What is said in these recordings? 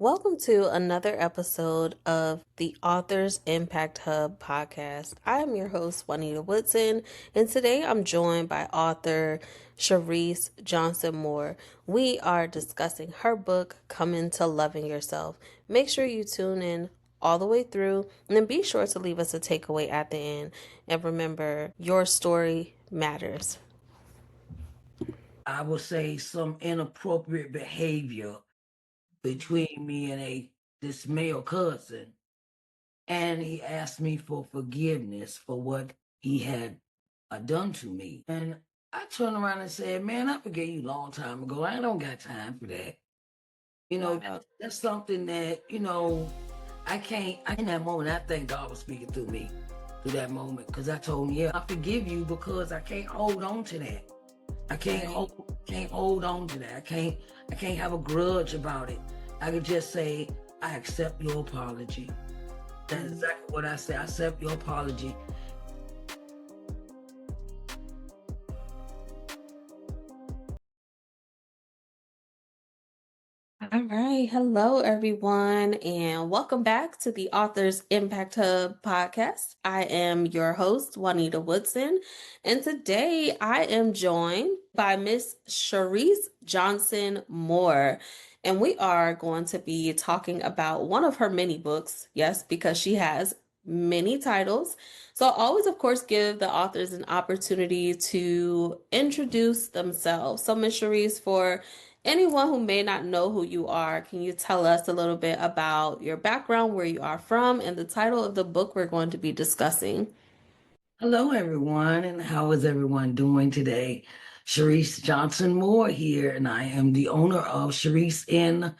Welcome to another episode of the Authors Impact Hub podcast. I am your host, Juanita Woodson, and today I'm joined by author Sharise Johnson-Moore. We are discussing her book, Come Into Loving Yourself. Make sure you tune in all the way through, and then be sure to leave us a takeaway at the end. And remember, your story matters. I would say some inappropriate behavior between me and this male cousin, and he asked me for forgiveness for what he had done to me. And I turned around and said, "Man, I forgave you a long time ago. I don't got time for that." Wow. That's something that I can't. In that moment, I think God was speaking through me through that moment because I told him, "Yeah, I forgive you because I can't hold on to that." I can't hold on to that. I can't have a grudge about it. I could just say, I accept your apology. That's exactly what I say. I accept your apology. All right. Hello, everyone, and welcome back to the Authors Impact Hub podcast. I am your host, Juanita Woodson, and today I am joined by Miss Sharise Johnson-Moore. And we are going to be talking about one of her many books, yes, because she has many titles. So I always, of course, give the authors an opportunity to introduce themselves. So, Miss Sharise, for anyone who may not know who you are, can you tell us a little bit about your background, where you are from, and the title of the book we're going to be discussing? Hello, everyone, and how is everyone doing today? Sharise Johnson-Moore here, and I am the owner of Sharise N.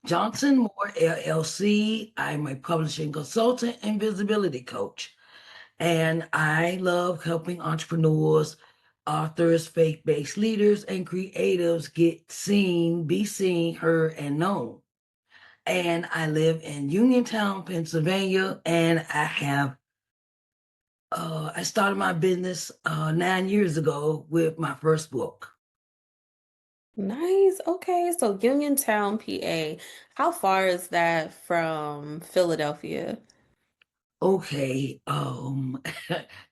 Johnson-Moore LLC. I'm a publishing consultant and visibility coach. And I love helping entrepreneurs, authors, faith-based leaders, and creatives get seen, be seen, heard, and known. And I live in Uniontown, Pennsylvania, and I started my business 9 years ago with my first book. Nice. Okay. So Uniontown, PA. How far is that from Philadelphia? Okay,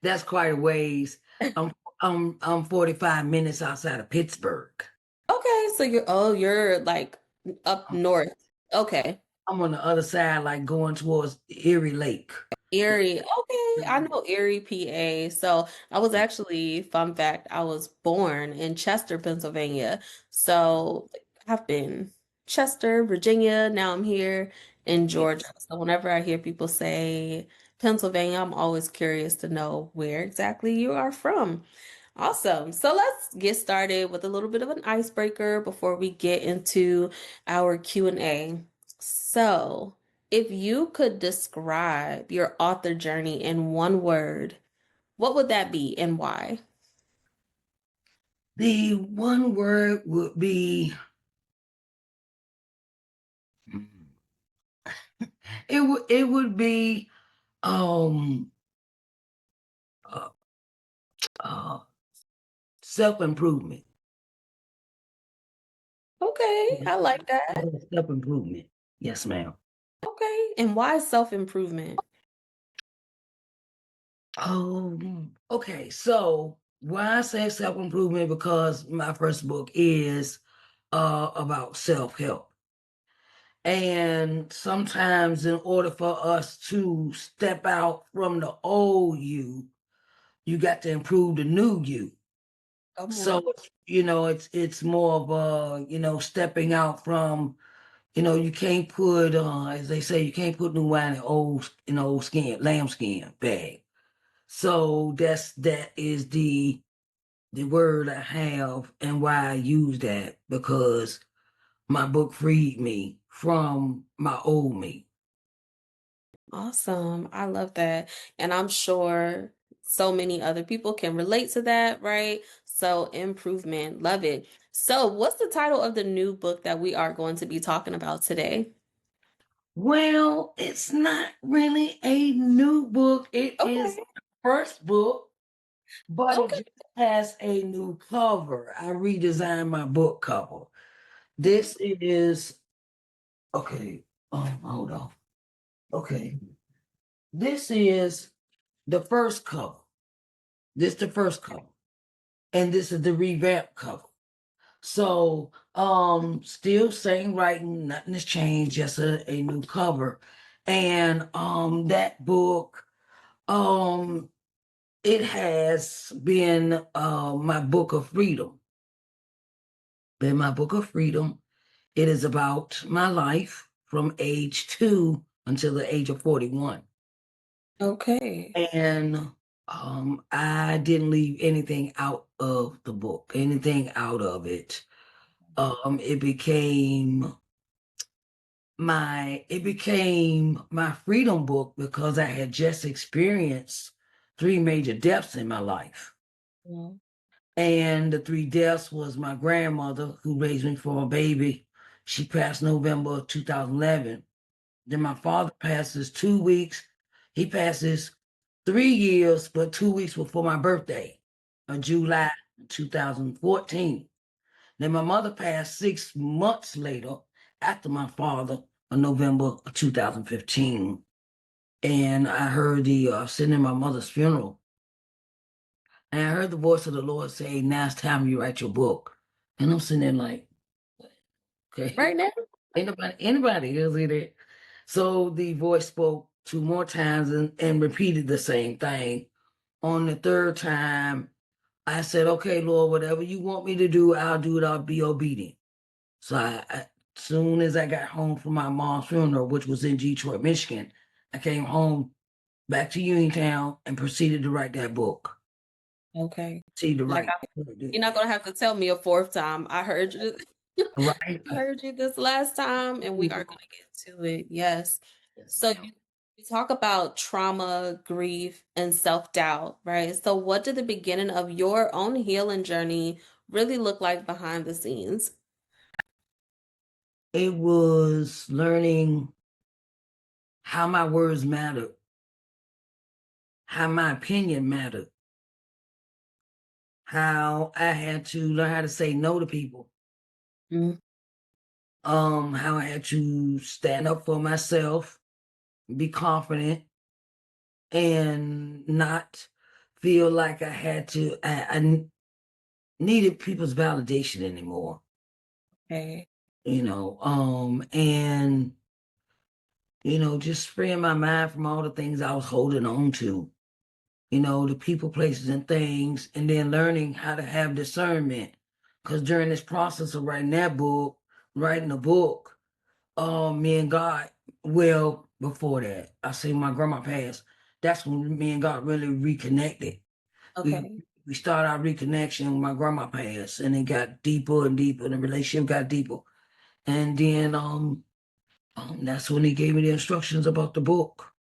that's quite a ways. I'm I'm 45 minutes outside of Pittsburgh. Okay. So you're like up north. Okay. I'm on the other side, like going towards Erie Lake. Erie. Okay, I know Erie, PA. So I was actually, fun fact, I was born in Chester, Pennsylvania. So I've been Chester, Virginia. Now I'm here in Georgia. Yes. So whenever I hear people say Pennsylvania, I'm always curious to know where exactly you are from. Awesome. So let's get started with a little bit of an icebreaker before we get into our Q&A. So, if you could describe your author journey in one word, what would that be and why? The one word would be it would be um uh, uh self-improvement. Okay, I like that. Self-improvement. Yes, ma'am. Okay, and why self-improvement? Okay. So why I say self-improvement because my first book is about self-help. And sometimes in order for us to step out from the old you got to improve the new you. Come on. So, it's more of stepping out from, you can't put as they say, you can't put new wine in old skin, lambskin bag. So that is the word I have and why I use that because my book freed me from my old me. Awesome. I love that. And I'm sure so many other people can relate to that, right? So, improvement. Love it. So, what's the title of the new book that we are going to be talking about today? Well, it's not really a new book. It is Okay. my first book, but it Okay. just has a new cover. I redesigned my book cover. This is okay. hold on. Okay. This is the first cover. This the first cover. And this is the revamp cover. So, still same writing, nothing has changed, just a new cover. And that book, um, it has been my book of freedom. Been my book of freedom. It is about my life from age 2 until the age of 41. Okay. And I didn't leave anything out of the book, anything out of it. It became my freedom book because I had just experienced 3 major deaths in my life. Well, And the 3 deaths was my grandmother who raised me from a baby. She passed November 2011. Then my father passes 2 weeks. He passes 3 years, but 2 weeks before my birthday, July 2014. Then my mother passed 6 months later after my father in November of 2015. And I heard sitting in my mother's funeral, and I heard the voice of the Lord say, "Now it's time you write your book." And I'm sitting there like, okay, right now? anybody else in it. So the voice spoke 2 more times and repeated the same thing. On the third time, I said, "Okay, Lord, whatever you want me to do, I'll do it. I'll be obedient." So soon as I got home from my mom's funeral, which was in Detroit, Michigan, I came home back to Uniontown and proceeded to write that book. Okay. See the Like right, you're not gonna have to tell me a fourth time. I heard you. right. I heard you this last time, and we are gonna get to it. Yes. Yes, So ma'am. you talk about trauma, grief, and self-doubt, right? So what did the beginning of your own healing journey really look like behind the scenes? It was learning how my words mattered, how my opinion mattered, how I had to learn how to say no to people, Mm, how I had to stand up for myself, be confident, and not feel like I had to. Needed people's validation anymore. okay. And just freeing my mind from all the things I was holding on to. The people, places, and things, and then learning how to have discernment. Because during this process of writing the book, me and God, well, before that, I say my grandma passed. That's when me and God really reconnected. We Okay. we started our reconnection when my grandma passed, and it got deeper and deeper, and the relationship got deeper. And then that's when he gave me the instructions about the book.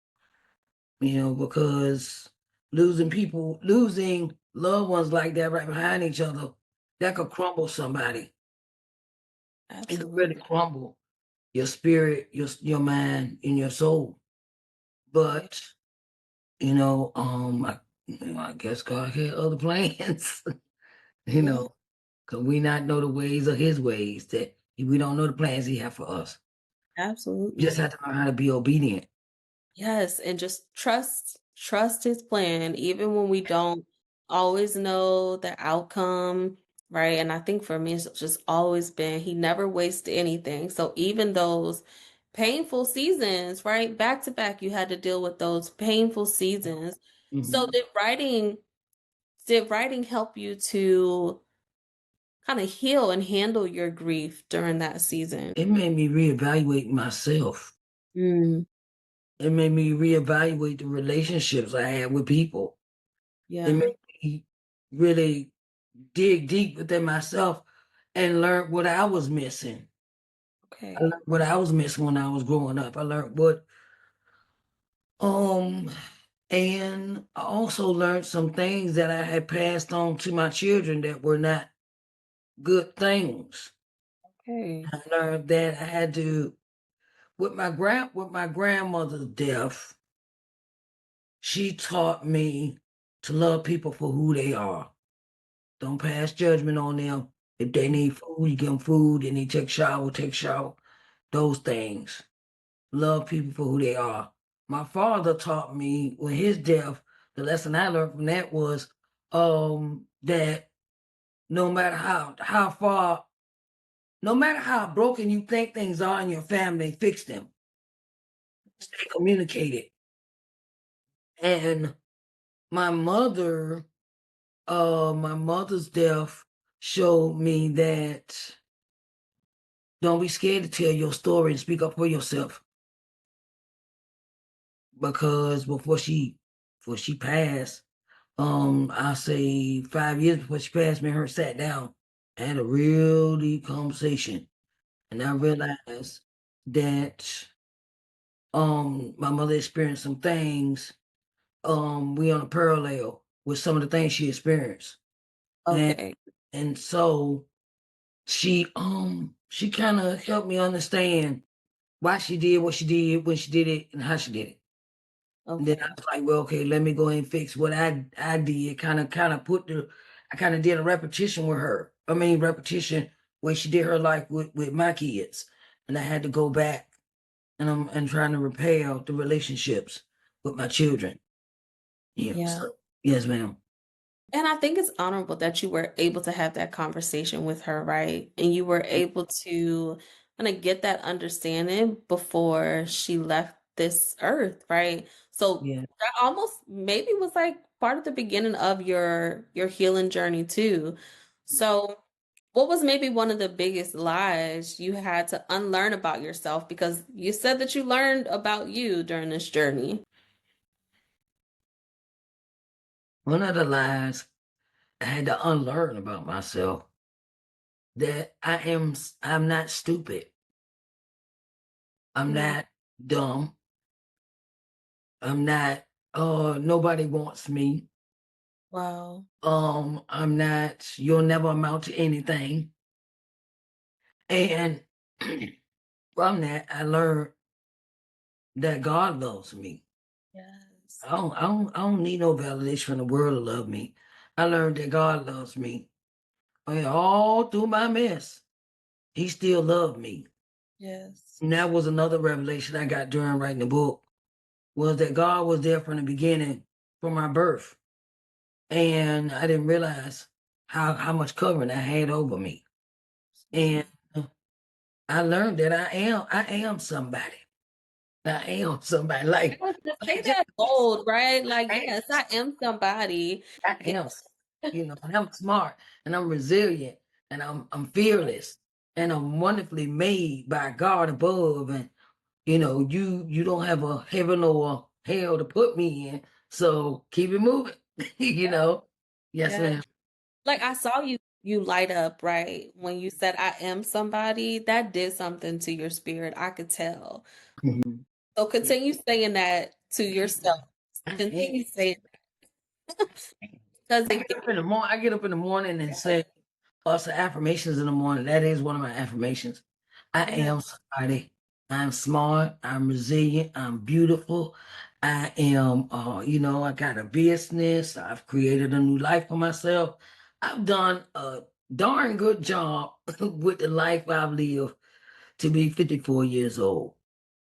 Because losing loved ones like that right behind each other, that could crumble somebody. It could really Absolutely. crumble your spirit, your mind, and your soul. Yeah. But I guess God had other plans. you Yeah. know, because we not know the ways of His ways. That we don't know the plans He have for us. Just Absolutely. have to learn how to be obedient. Yes, and just trust his plan even when we don't always know the outcome, right? And I think for me it's just always been he never wastes anything. So even those painful seasons, right? Back to back you had to deal with those painful seasons. So Mhm. did writing help you to kind of heal and handle your grief during that season? It made me reevaluate myself. Mm, It made me reevaluate the relationships I had with people. It yeah. made me really dig deep within myself and learn what I was missing. I Okay. learned what I was missing when I was growing up. I learned um, and I also learned some things that I had passed on to my children that were not good things. Okay. I learned that I had to, with my grandmother's death, she taught me to love people for who they are. Don't pass judgment on them. If they need food, you give them food. They need to take a shower, take a shower. Those things. love people for who they are. My father taught me with his death, the lesson I learned from that was that no matter how far, no matter how broken you think things are in your family, fix them. Stay communicated. And my mother, my mother's death showed me that don't be scared to tell your story and speak up for yourself. Because before she passed, I say 5 years before she passed, me and her sat down, had a real deep conversation, and I realized that my mother experienced some things. We on a parallel with some of the things she experienced, and Okay. and so she kind of helped me understand why she did what she did when she did it and how she did it. And then I Okay. was like, well, okay, let me go ahead and fix what I did. I kind of did a repetition with her. I mean, repetition where she did her life with my kids, and I had to go back and I'm trying to repair the relationships with my children. Yeah. Yeah. So yes, ma'am. And I think it's honorable that you were able to have that conversation with her, right? And you were able to kind of get that understanding before she left this earth, right? So Yeah. that almost maybe was like part of the beginning of your healing journey too. So what was maybe one of the biggest lies you had to unlearn about yourself? Because you said that you learned about you during this journey. One of the lies I had to unlearn about myself that I'm not stupid. I'm Mm, not dumb. I'm not nobody wants me. wow. I'm not, you'll never amount to anything. And from that, I learned that God loves me. Yes. I don't need no validation from the world to love me. I learned that God loves me. I mean, all through my mess, He still loved me. Yes. And that was another revelation I got during writing the book, was that God was there from the beginning, from my birth. And I didn't realize how much covering I had over me. And I learned that I am somebody. I am somebody. Yes, just say Like just that bold, right? Like, I yes, I am somebody. am, and I'm smart and I'm resilient and I'm fearless and I'm wonderfully made by God above. And you don't have a heaven or hell to put me in. So keep it moving. you Yeah, know. Yes, yeah. ma'am. Like I saw you light up, right? When you said I am somebody, that did something to your spirit. I could tell. Mhm. So continue saying that to yourself. Continue saying that because I it get up in the morning. I get up in the morning and say lots of affirmations in the morning. That is one of my affirmations. I yeah. am somebody. I'm smart. I'm resilient. I'm beautiful. I am, I got a business. I've created a new life for myself. I've done a darn good job with the life I've lived to be 54 years old.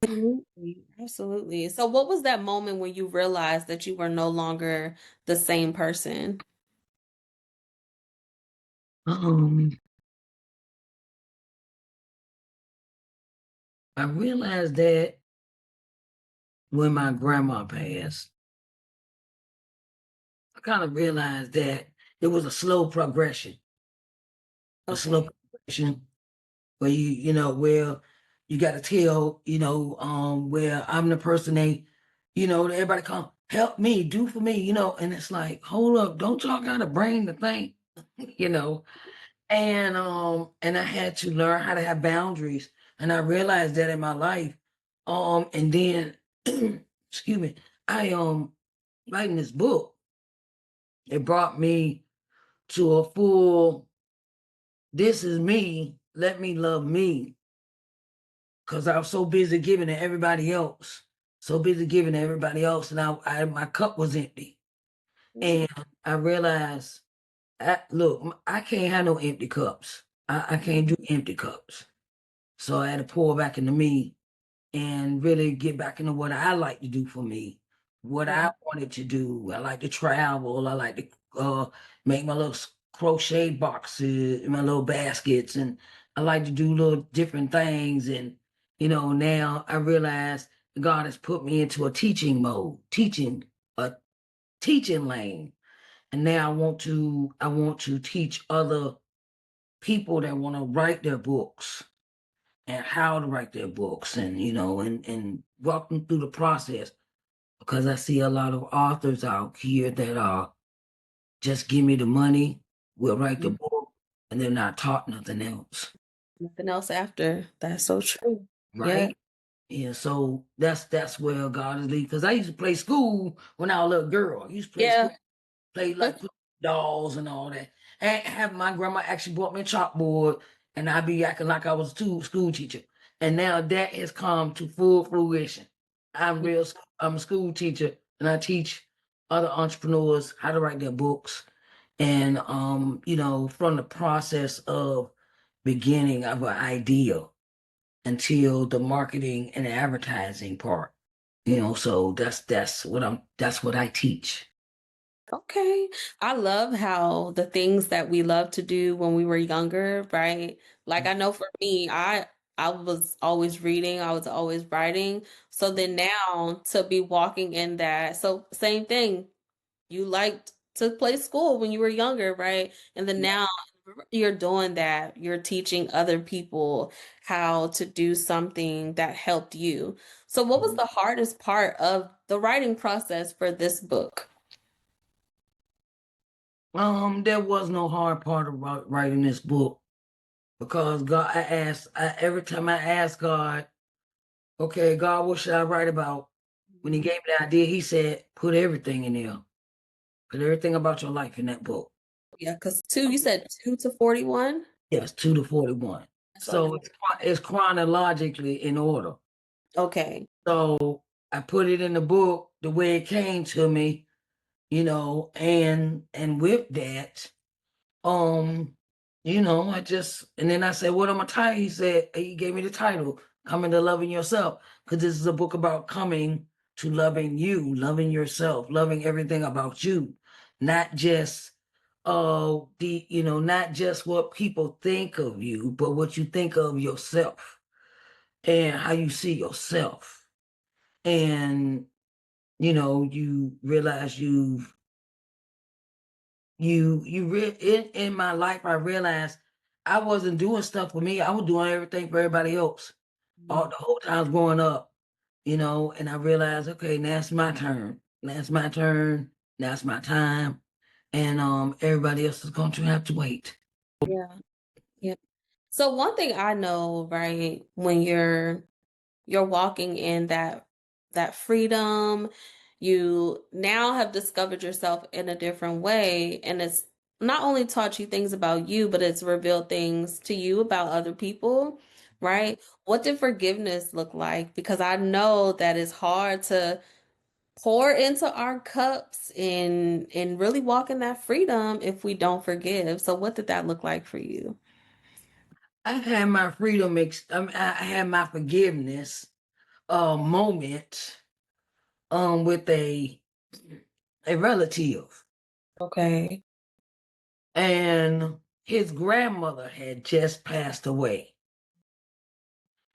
Absolutely. Absolutely. So what was that moment when you realized that you were no longer the same person? Um, I realized that when my grandma passed, I kind of realized that it was a slow progression, a slow Okay. progression where where you got to tell, where I'm the person everybody come help me, do for me, and it's like, hold up, don't y'all got a brain to think, you know, and I had to learn how to have boundaries, and I realized that in my life, and then, excuse me, I writing this book, it brought me to a full, this is me, let me love me. Because I was so busy giving to everybody else, and my cup was empty. Mm, And I realized, look, I can't have no empty cups. I can't do empty cups. So I had to pour back into me. and really get back into what I like to do for me, what Yeah. I wanted to do. I like to travel. I like to make my little crochet boxes, my little baskets, and I like to do little different things. And now I realize God has put me into a teaching mode, a teaching lane. And now I want to teach other people that want to write their books and how to write their books, and and walk them through the process, because I see a lot of authors out here that are just give me the money, we'll write the Mhm. book, and they're not taught nothing else, Nothing else after. That's so true. Yeah. right? Yeah, so that's where God is leading. Because I used to play school when I was a little girl. I used to play school, Yeah. play like with dolls and all that. And have my grandma actually bought me a chalkboard, and I'd be acting like I was a school teacher. And now that has come to full fruition. I'm a school teacher, and I teach other entrepreneurs how to write their books. And from the process of beginning of an idea until the marketing and advertising part. So that's what I teach. Okay. I love how the things that we love to do when we were younger, right? Like I know for me, I was always reading, I was always writing. So then now to be walking in that. So same thing. You liked to play school when you were younger, right? And then now you're doing that. You're teaching other people how to do something that helped you. So what was the hardest part of the writing process for this book? There was no hard part about writing this book, because every time I asked God, okay, God, what should I write about? When He gave me the idea, He said, put everything in there. Put everything about your life in that book. Yeah, because you said 2 to 41? Yes, 2 to 41. That's what I So remember. it's chronologically in order. Okay. So I put it in the book the way it came to me, and with that, Um, I just and then I said, "What am I title?" He gave me the title, Coming to Loving Yourself, because this is a book about coming to loving you, loving yourself, loving everything about you, not just not just what people think of you, but what you think of yourself and how you see yourself. And you realize in my life, I realized I wasn't doing stuff for me. I was doing everything for everybody else. All Mhm. the whole time I was growing up, and I realized, okay, now it's my turn. Now it's my turn. Now it's my time. And everybody else is going to have to wait. Yeah. Yeah. So one thing I know, right, when you're walking in that freedom, you now have discovered yourself in a different way, and it's not only taught you things about you, but it's revealed things to you about other people, right? What did forgiveness look like? Because I know that it's hard to pour into our cups and really walk in that freedom if we don't forgive. So what did that look like for you? I've had my freedom, I had my forgiveness moment with a relative. Okay. And his grandmother had just passed away.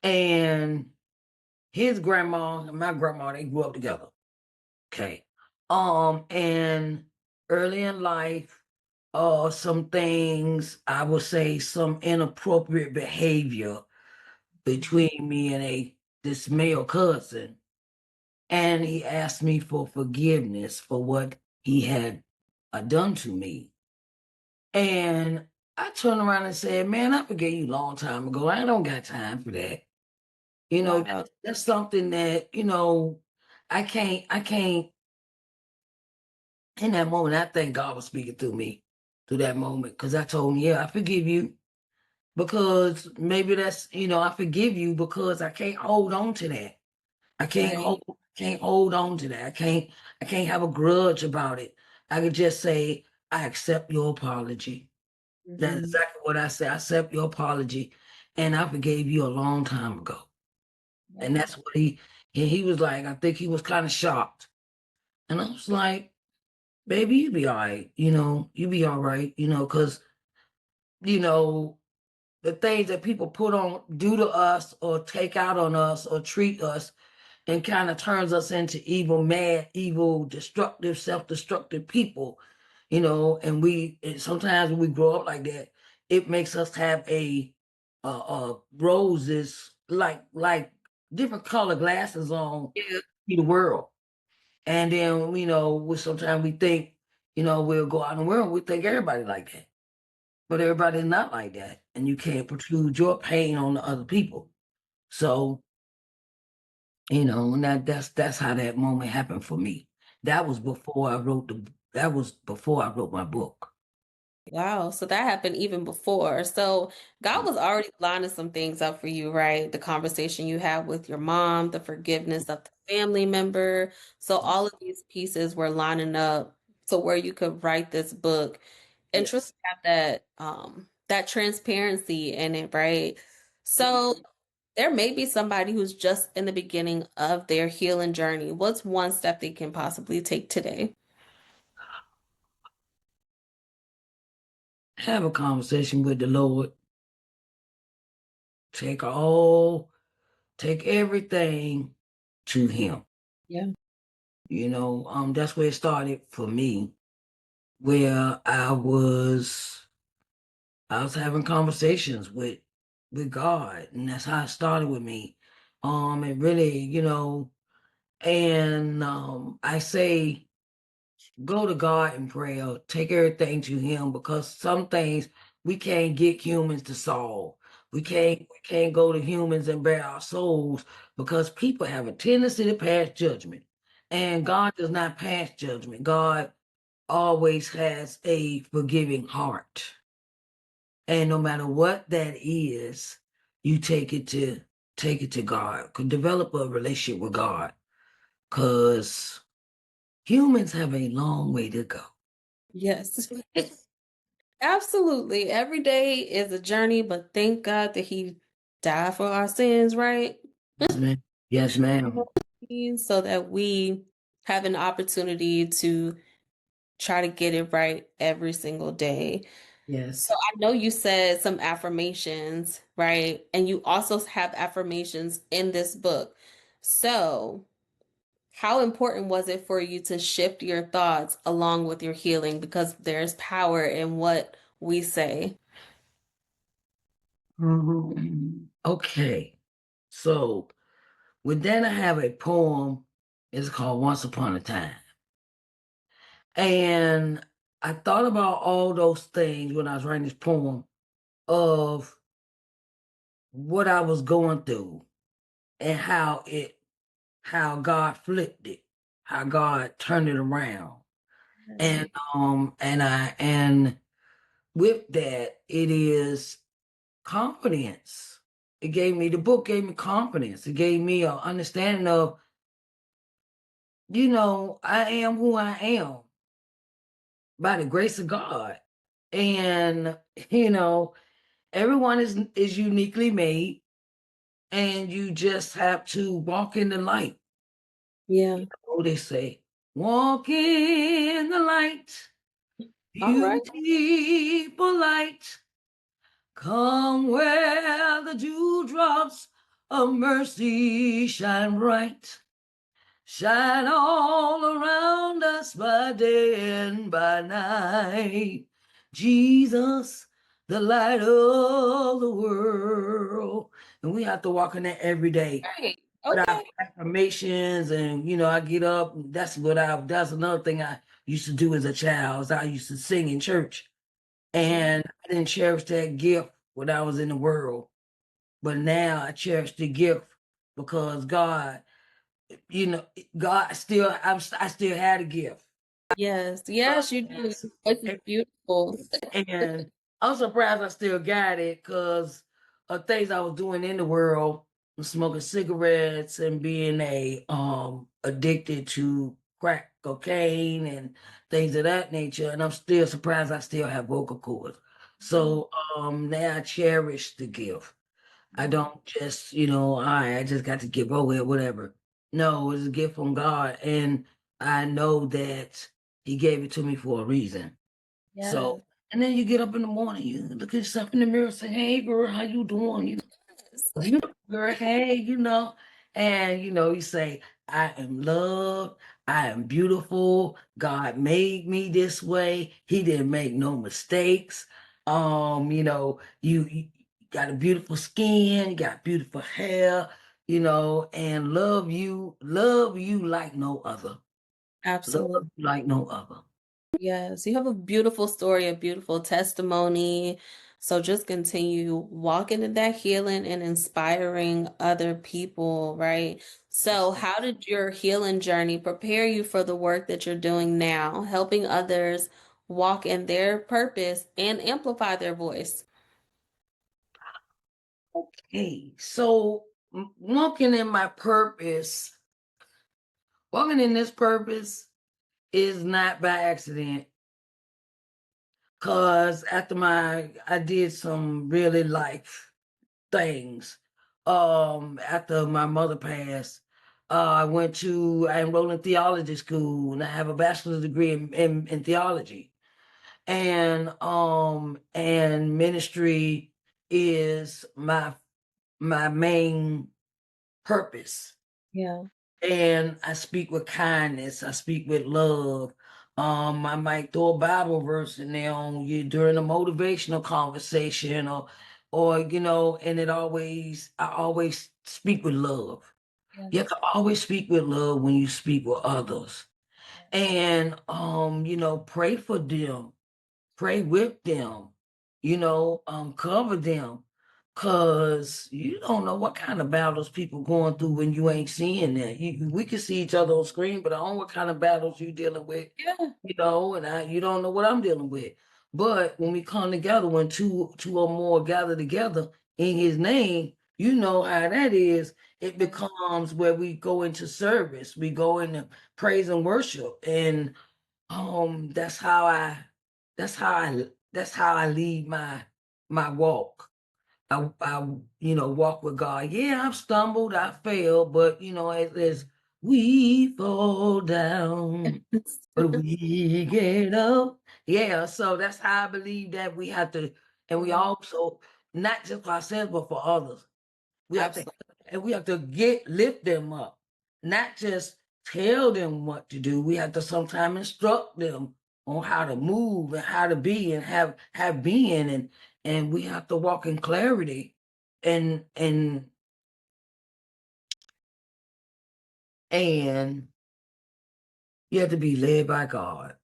And his grandma and my grandma, they grew up together. Okay. And early in life, some things, I would say some inappropriate behavior between me and this male cousin. And he asked me for forgiveness for what he had done to me. And I turned around and said, "Man, I forgave you a long time ago. I don't got time for that." Wow. That's something that, I can't, in that moment, I think God was speaking through me through that moment, because I told him, yeah, I forgive you, because maybe I forgive you because I can't hold on to that. Right. Can't hold on to that. I can't have a grudge about it. I could just say, I accept your apology. That's Mhm. exactly what I said. I accept your apology, and I forgave you a long time ago. And that's what he was like, I think he was kind of shocked. And I was like, baby, you be all right, you be all right, because, you know, the things that people do to us or take out on us or treat us and kind of turns us into evil, mad, evil, destructive, self-destructive people, and sometimes when we grow up like that, it makes us have roses like different color glasses on Yeah. to the world. And then, sometimes we think, we'll go out in the world, we think everybody like that. But everybody's not like that. And you can't protrude your pain on the other people. So, and that's how that moment happened for me. That was before I wrote my book. Wow, so that happened even before. So God Mm. was already lining some things up for you, right? The conversation you had with your mom, the forgiveness of the family member. So all of these pieces were lining up to where you could write this book and truly Yes. have that transparency in it, right? So there may be somebody who's just in the beginning of their healing journey. What's one step they can possibly take today? Have a conversation with the Lord. Take all, take everything to Him. Yeah. That's where it started for me, where I was having conversations with God, and that's how it started with me. And really, I say go to God in prayer, take everything to Him, because some things we can't get humans to solve. We can't go to humans and bear our souls because people have a tendency to pass judgment. And God does not pass judgment. God always has a forgiving heart. And no matter what that is, you take it to God. Could develop a relationship with God. Because humans have a long way to go. Yes. Absolutely. Every day is a journey, but thank God that He died for our sins, right? Yes, ma'am. Yes, ma'am. So that we have an opportunity to try to get it right every single day. So Yes. I know you said some affirmations, right? And you also have affirmations in this book. So, how important was it for you to shift your thoughts along with your healing? Because there's power in what we say. Okay. So with that, I have a poem. It's called Once Upon a Time. And I thought about all those things when I was writing this poem of what I was going through and how God flipped it, how God turned it around. And and with that, it is confidence. The book gave me confidence. It gave me an understanding of, I am who I am by the grace of God. And, you know, everyone is uniquely made, and you just have to walk in the light. Yeah. Oh, they say, walk in the light, All right. beautiful light. Come where the dewdrops of mercy shine bright. Shine all around us by day and by night. Jesus, the light of the world. And we have to walk in that every day Right. with our Okay. affirmations. And, I get up. That's another thing I used to do as a child. Is I used to sing in church. And I didn't cherish that gift when I was in the world. But now I cherish the gift because God, you know, I still had a gift. Yes. Yes, you do. This is beautiful. And I'm surprised I still got it because of things I was doing in the world, smoking cigarettes and being addicted to crack cocaine and things of that nature. And I'm still surprised I still have vocal cords. So now I cherish the gift. I don't just, all right, I just got to give over it, whatever. No, it's a gift from God. And I know that He gave it to me for a reason. Yes. So, and then you get up in the morning, you look at yourself in the mirror, say, "Hey, girl, how you doing?" You know, girl, hey, and you say, "I am loved, I am beautiful, God made me this way, He didn't make no mistakes." You got a beautiful skin, you got beautiful hair, and love you like no other. Love Absolutely. you like no other. Yes, you have a beautiful story, a beautiful testimony. So just continue walking in that healing and inspiring other people, right? So, Yes. how did your healing journey prepare you for the work that you're doing now, helping others walk in their purpose and amplify their voice? Okay, so walking in my purpose, walking in this purpose is not by accident. Cause after I did some really life things. After my mother passed, I enrolled in theology school, and I have a bachelor's degree in theology. And ministry is my main purpose. Yeah. And I speak with kindness. I speak with love. I might throw a Bible verse in there on you during a motivational conversation, or and I always speak with love. You have Yes. to always speak with love when you speak with others, and pray for them, pray with them, cover them, cause you don't know what kind of battles people going through when you ain't seeing that. We can see each other on screen, but I don't know what kind of battles you dealing with, Yeah. and you don't know what I'm dealing with. But when we come together, when two or more gather together in His name, you know how that is. It becomes where we go into service, we go into praise and worship, and that's how I lead my walk. I walk with God. Yeah, I've stumbled, I failed, but as we fall down, but we get up. Yeah, so that's how I believe that we have to, and we also not just for ourselves, but for others. We have to Absolutely. and we have to lift them up, not just tell them what to do. We have to sometimes instruct them on how to move and how to be and have being, and we have to walk in clarity, and and you have to be led by God.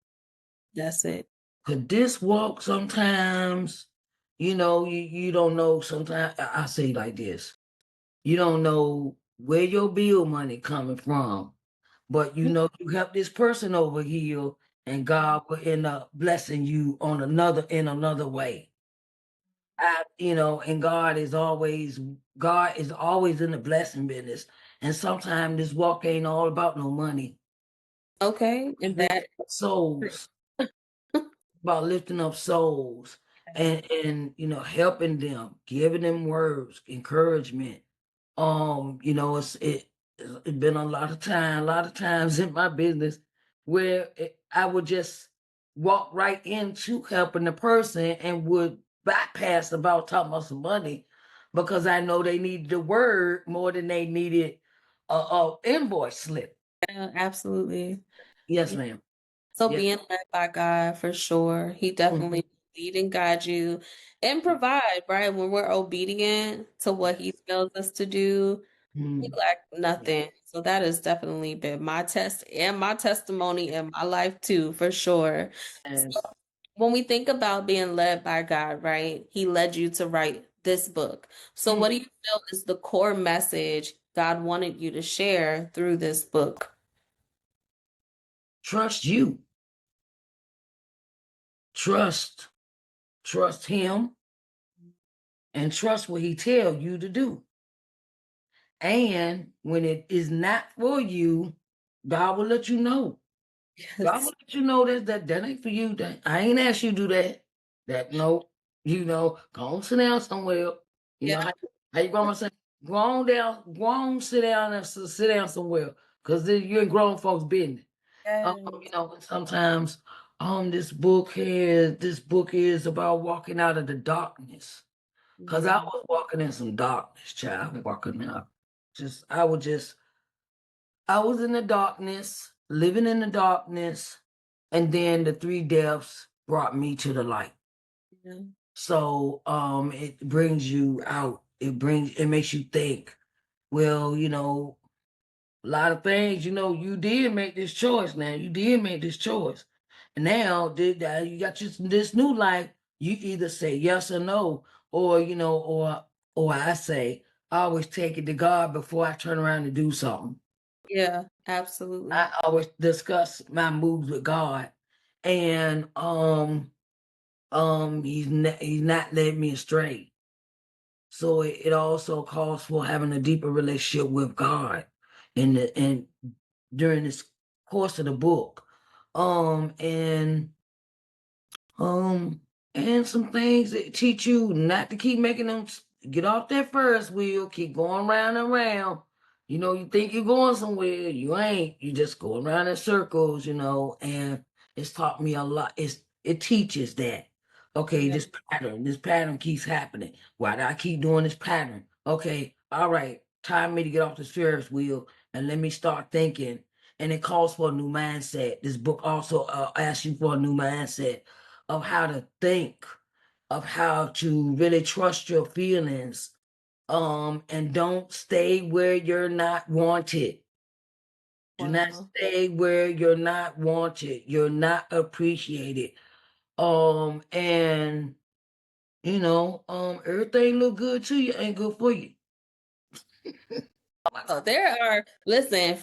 That's it. Cause this walk sometimes, you don't know. Sometimes I say it like this: you don't know where your bill money coming from, but you help this person over here, and God will end up blessing you in another way. And God is always in the blessing business. And sometimes this walk ain't all about no money. Okay. And It's that souls, about lifting up souls, and helping them, giving them words, encouragement. It's been a lot of times in my business where I would just walk right into helping the person and would bypass about talking about some money, because I know they needed the word more than they needed a invoice slip. absolutely. Yes, ma'am. So Yes. being led by God for sure, He definitely Mhm. will lead and guide you and provide, right? When we're obedient to what He Yes. tells us to do, we Mhm. lack nothing. So that has definitely been my test and my testimony in my life too, for sure. So Yes. when we think about being led by God, right? He led you to write this book. So what Mhm. do you feel is the core message God wanted you to share through this book? Trust you. Trust. Trust him, and trust what he tell you to do. And when it is not for you, God will let you know. God will Yes. let you know that ain't for you. That I ain't asked you to do that. That no, go on sit down somewhere. You Yeah. know how. How your grandma say, go on, sit down and sit down somewhere, because you're in grown folks' business. Yes. Sometimes this book is about walking out of the darkness. Cause I Mhm. was walking in some darkness, child. Walking out. I was in the darkness, living in the darkness, and then the three deaths brought me to the light. Yeah. So it brings you out. It makes you think. Well, a lot of things, you did make this choice now. You did make this choice. And now you got this new life. You either say yes or no, or or I say, I always take it to God before I turn around and do something. Yeah, absolutely. I always discuss my moves with God. And he's not led me astray. So it also calls for having a deeper relationship with God and during this course of the book. Um and um and some things that teach you not to keep making them get off that first wheel, keep going round and round. You think you're going somewhere, you ain't. You just go around in circles, and it's taught me a lot. It teaches that. Okay, Yeah. this pattern keeps happening. Why do I keep doing this pattern? Okay, all right, time me to get off this Ferris wheel and let me start thinking. And it calls for a new mindset. This book also asks you for a new mindset of how to think, of how to really trust your feelings, and don't stay where you're not wanted. Do not Wow. stay where you're not wanted. You're not appreciated. And everything look good to you ain't good for you. Wow, there are, listen,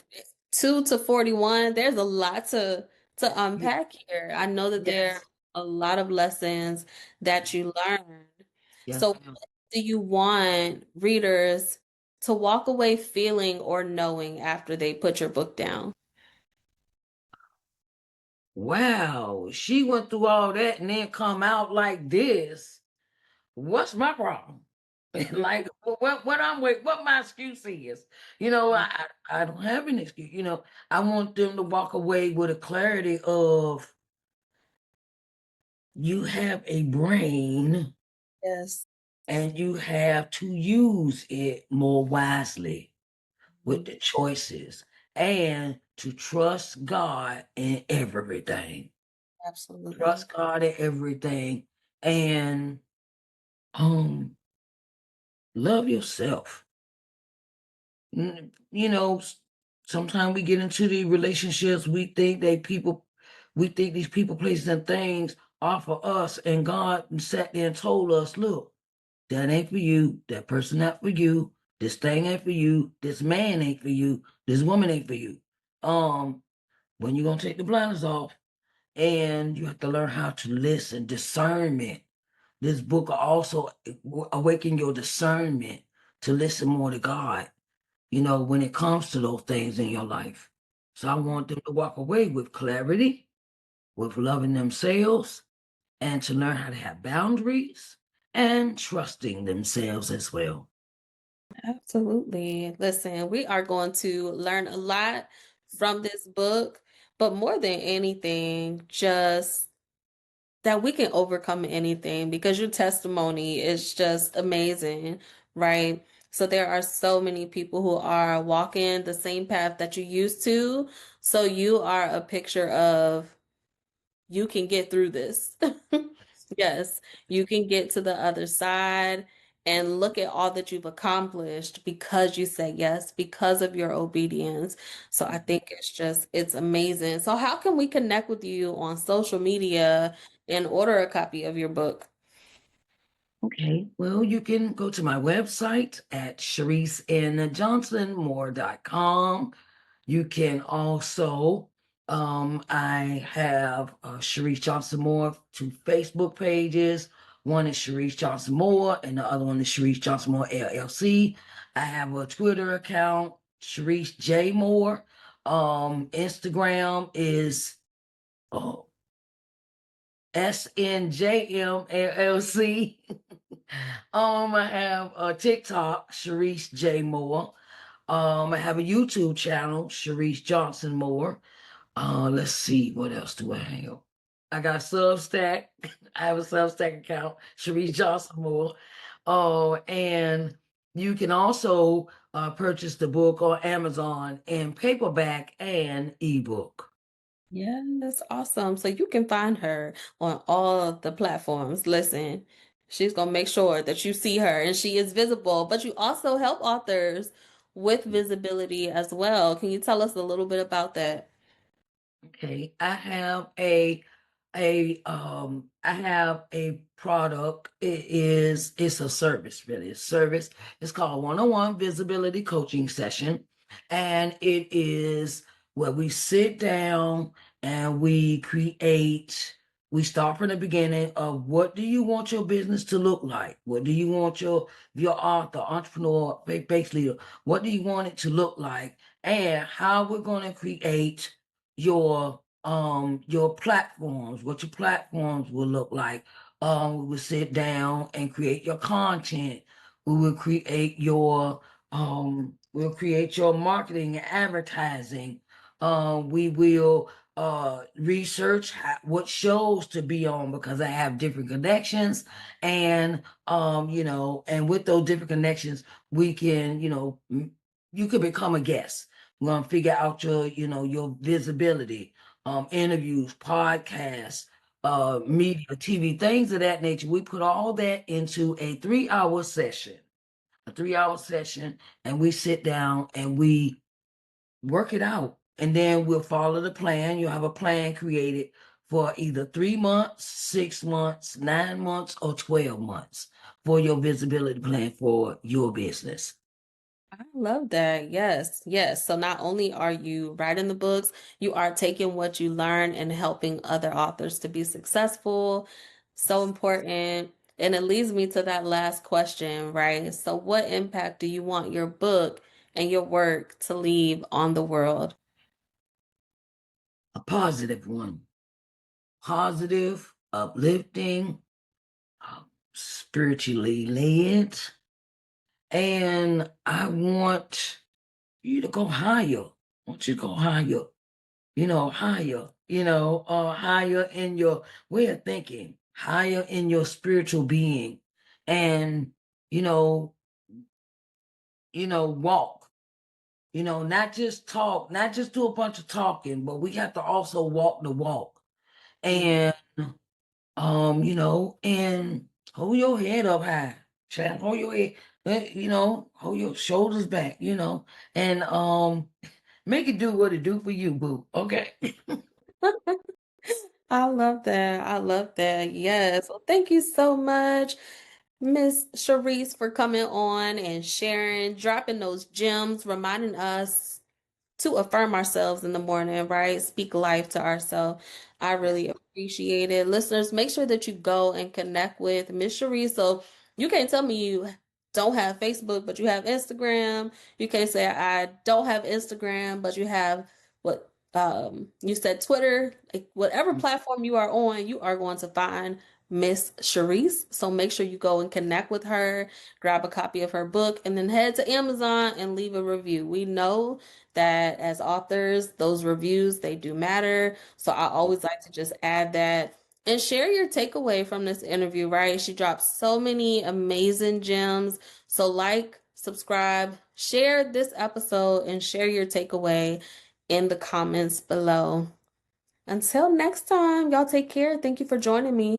2 to 41, there's a lot to Ye- unpack here. I know that there Yes, are a lot of lessons that you learned. yes, So ma'am. what do you want readers to walk away feeling or knowing after they put your book down? Wow, she went through all that and then come out like this. What's my problem? Like what I'm with, what my excuse is. I don't have an excuse. I want them to walk away with a clarity of you have a brain Yes. and you have to use it more wisely with Mhm. the choices and to trust God in everything. Absolutely. Trust God in everything and um love yourself. Sometimes we get into the relationships, we think these people, places, and things are for us, and God sat there and told us, look, that ain't for you, that person not for you, this thing ain't for you, this man ain't for you, this woman ain't for you. Um, when you gonna take the blinders off, and you have to learn how to listen, discernment. This book will also awaken your discernment to listen more to God when it comes to those things in your life. So I want them to walk away with clarity, with loving themselves, and to learn how to have boundaries and trusting themselves as well. Absolutely. Listen, we are going to learn a lot from this book, but more than anything, just that we can overcome anything because your testimony is just amazing, right? So there are so many people who are walking the same path that you used to. So you are a picture of you can get through this. Yes, you can get to the other side and look at all that you've accomplished because you said yes, because of your obedience. So I think it's amazing. So how can we connect with you on social media and order a copy of your book? Okay, well, you can go to my website at ShariceNJohnsonMoore.com. You can also, I have Sharise Johnson-Moore, two Facebook pages. One is Sharise Johnson-Moore, and the other one is Sharise Johnson-Moore LLC. I have a Twitter account, Sharise J. Moore. Instagram is uh, SNJM LLC. I have a TikTok, Sharise J Moore. I have a YouTube channel, Sharise Johnson-Moore. Let's see, what else do I have? I got Substack. I have a Substack account, Sharise Johnson-Moore. And you can also purchase the book on Amazon in paperback and ebook. Yeah, that's awesome. So you can find her on all of the platforms. Listen, she's gonna make sure that you see her and she is visible, but you also help authors with visibility as well. Can you tell us a little bit about that? Okay, I have a product. It's a service, really. It's a service. It's called one-on-one visibility coaching session. And it is where we sit down and we start from the beginning of what do you want your business to look like? What do you want your author, entrepreneur, base leader, what do you want it to look like? And how we're going to create your platforms, what your platforms will look like. We will sit down and create your content. We'll create your marketing and advertising. We will research what shows to be on because I have different connections, and and with those different connections we can, you could become a guest. We're gonna figure out your visibility, interviews, podcasts, media, TV, things of that nature. We put all that into a 3 hour session, and we sit down and we work it out. And then we'll follow the plan. You'll have a plan created for either 3 months, 6 months, 9 months, or 12 months for your visibility plan for your business. I love that. Yes, yes. So not only are you writing the books, you are taking what you learn and helping other authors to be successful. So important. And it leads me to that last question, right? So what impact do you want your book and your work to leave on the world? A positive one, positive, uplifting, spiritually led, and I want you to go higher. I want you to go higher, higher, higher in your way of thinking, higher in your spiritual being, and you know, walk. Not just talk, not just do a bunch of talking, but we have to also walk the walk. And and hold your head up high. Child, hold your head, hold your shoulders back, and make it do what it do for you, boo. Okay. I love that. I love that. Yes. Well, thank you so much, Miss Sharise, for coming on and sharing, dropping those gems, reminding us to affirm ourselves in the morning, right? Speak life to ourselves. I really appreciate it. Listeners, make sure that you go and connect with Miss Cherie. So you can't tell me you don't have Facebook, but you have Instagram. You can't say I don't have Instagram, but you have what you said Twitter. Like whatever platform you are on, you are going to find Miss Charisse. So make sure you go and connect with her, grab a copy of her book, and then head to Amazon and leave a review. We know that as authors, those reviews, they do matter. So I always like to just add that and share your takeaway from this interview, right? She dropped so many amazing gems. So like, subscribe, share this episode and share your takeaway in the comments below. Until next time, y'all take care. Thank you for joining me.